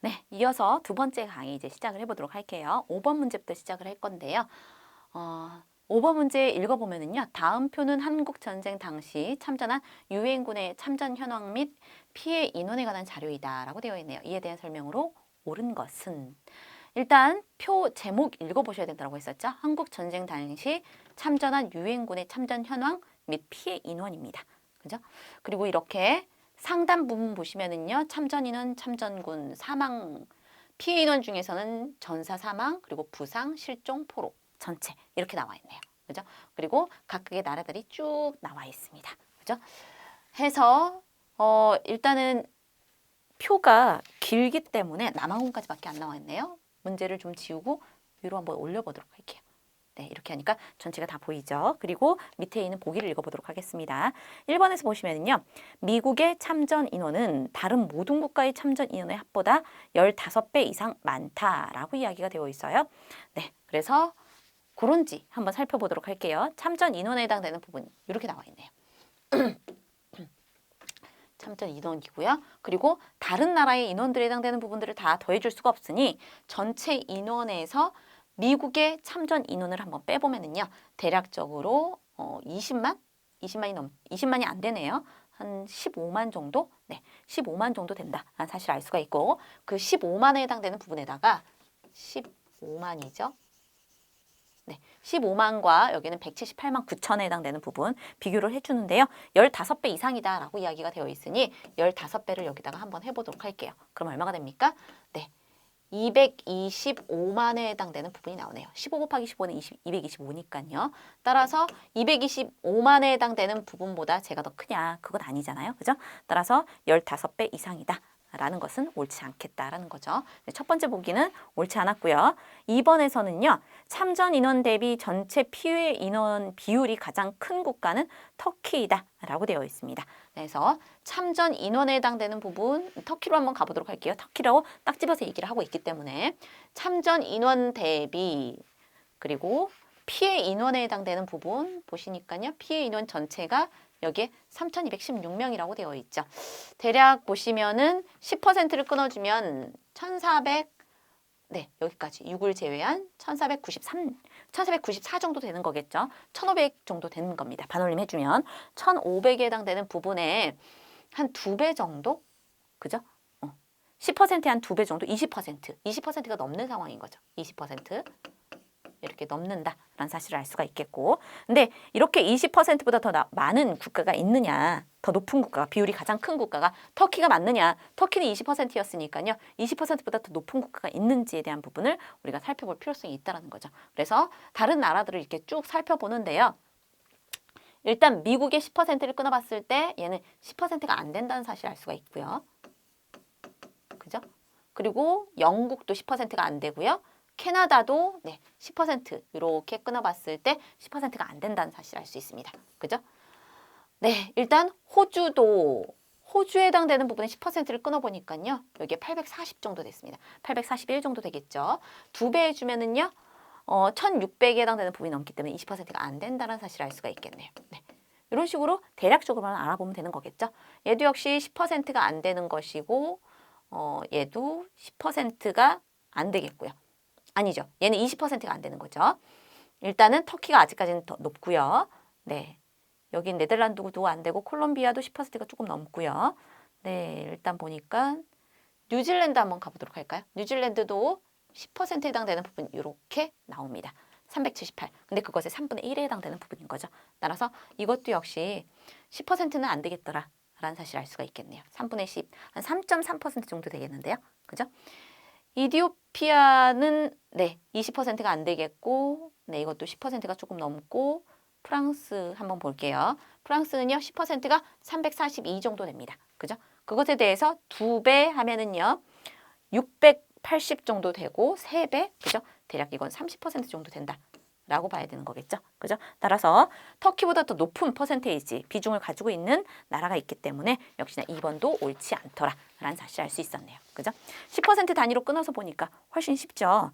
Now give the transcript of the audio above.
네, 이어서 두 번째 강의 이제 시작을 해보도록 할게요. 5번 문제부터 시작을 할 건데요. 5번 문제 읽어보면은요. 다음 표는 한국전쟁 당시 참전한 유엔군의 참전 현황 및 피해 인원에 관한 자료이다 라고 되어 있네요. 이에 대한 설명으로 옳은 것은 일단 표 제목 읽어보셔야 된다고 했었죠. 한국전쟁 당시 참전한 유엔군의 참전 현황 및 피해 인원입니다. 그죠? 그리고 이렇게 상단 부분 보시면은요. 참전 인원, 참전군, 사망, 피해 인원 중에서는 전사 사망, 그리고 부상, 실종, 포로, 전체 이렇게 나와 있네요. 그죠? 그리고 각각의 나라들이 쭉 나와 있습니다. 그죠? 해서 일단은 표가 길기 때문에 남아공까지밖에 안 나와 있네요. 문제를 좀 지우고 위로 한번 올려보도록 할게요. 네, 이렇게 하니까 전체가 다 보이죠. 그리고 밑에 있는 보기를 읽어보도록 하겠습니다. 1번에서 보시면요. 미국의 참전 인원은 다른 모든 국가의 참전 인원의 합보다 15배 이상 많다라고 이야기가 되어 있어요. 네, 그래서 그런지 한번 살펴보도록 할게요. 참전 인원에 해당되는 부분 이렇게 나와 있네요. 참전 인원이고요. 그리고 다른 나라의 인원들에 해당되는 부분들을 다 더해줄 수가 없으니 전체 인원에서 미국의 참전 인원을 한번 빼보면은요. 대략적으로 20만이 안 되네요. 한 15만 정도? 네, 15만 정도 된다라는 사실을 알 수가 있고 그 15만에 해당되는 부분에다가 15만이죠. 네, 15만과 여기는 178만 9천에 해당되는 부분 비교를 해주는데요. 15배 이상이다라고 이야기가 되어 있으니 15배를 여기다가 한번 해보도록 할게요. 그럼 얼마가 됩니까? 네, 225만에 해당되는 부분이 나오네요. 15 곱하기 15는 225니까요. 따라서 225만에 해당되는 부분보다 제가 더 크냐? 그건 아니잖아요. 그죠? 따라서 15배 이상이다. 라는 것은 옳지 않겠다라는 거죠. 첫 번째 보기는 옳지 않았고요. 2번에서는요. 참전 인원 대비 전체 피해 인원 비율이 가장 큰 국가는 터키이다 라고 되어 있습니다. 그래서 참전 인원에 해당되는 부분 터키로 한번 가보도록 할게요. 터키라고 딱 집어서 얘기를 하고 있기 때문에 참전 인원 대비 그리고 피해 인원에 해당되는 부분 보시니까요. 피해 인원 전체가 여기에 3,216명이라고 되어 있죠. 대략 보시면은 10%를 끊어주면 1,400, 네, 여기까지 6을 제외한 1,494 정도 되는 거겠죠. 1,500 정도 되는 겁니다. 반올림 해주면 1,500에 해당되는 부분에 한 2배 정도? 그죠? 10%에 한 2배 정도? 20%가 넘는 상황인 거죠. 20%. 이렇게 넘는다라는 사실을 알 수가 있겠고 근데 이렇게 20%보다 더 많은 국가가 있느냐 더 높은 국가 비율이 가장 큰 국가가 터키가 맞느냐 터키는 20%였으니까요 20%보다 더 높은 국가가 있는지에 대한 부분을 우리가 살펴볼 필요성이 있다는 거죠. 그래서 다른 나라들을 이렇게 쭉 살펴보는데요. 일단 미국의 10%를 끊어봤을 때 얘는 10%가 안 된다는 사실을 알 수가 있고요. 그죠? 그리고 영국도 10%가 안 되고요. 캐나다도 네, 10% 이렇게 끊어봤을 때 10%가 안 된다는 사실을 알 수 있습니다. 그죠? 네, 일단 호주에 해당되는 부분에 10%를 끊어보니까요. 여기에 840 정도 됐습니다. 841 정도 되겠죠. 2배 해주면은요. 1600에 해당되는 부분이 넘기 때문에 20%가 안 된다는 사실을 알 수가 있겠네요. 네. 이런 식으로 대략적으로만 알아보면 되는 거겠죠. 얘도 역시 10%가 안 되는 것이고 얘도 10%가 안 되겠고요. 아니죠. 얘는 20%가 안 되는 거죠. 일단은 터키가 아직까지는 더 높고요. 네. 여긴 네덜란드도 안 되고 콜롬비아도 10%가 조금 넘고요. 네. 일단 보니까 뉴질랜드 한번 가보도록 할까요? 뉴질랜드도 10%에 해당되는 부분 이렇게 나옵니다. 378. 근데 그것의 3분의 1에 해당되는 부분인 거죠. 따라서 이것도 역시 10%는 안 되겠더라. 라는 사실을 알 수가 있겠네요. 3분의 10, 한 3.3% 정도 되겠는데요. 그죠? 이디오피아는 네, 20%가 안 되겠고 네, 이것도 10%가 조금 넘고 프랑스 한번 볼게요. 프랑스는요. 10%가 342 정도 됩니다. 그죠? 그것에 대해서 2배 하면은요. 680 정도 되고 3배, 그죠? 대략 이건 30% 정도 된다. 라고 봐야 되는 거겠죠. 그죠? 따라서 터키보다 더 높은 퍼센테이지 비중을 가지고 있는 나라가 있기 때문에 역시나 2번도 옳지 않더라 라는 사실을 알 수 있었네요. 그죠? 10% 단위로 끊어서 보니까 훨씬 쉽죠.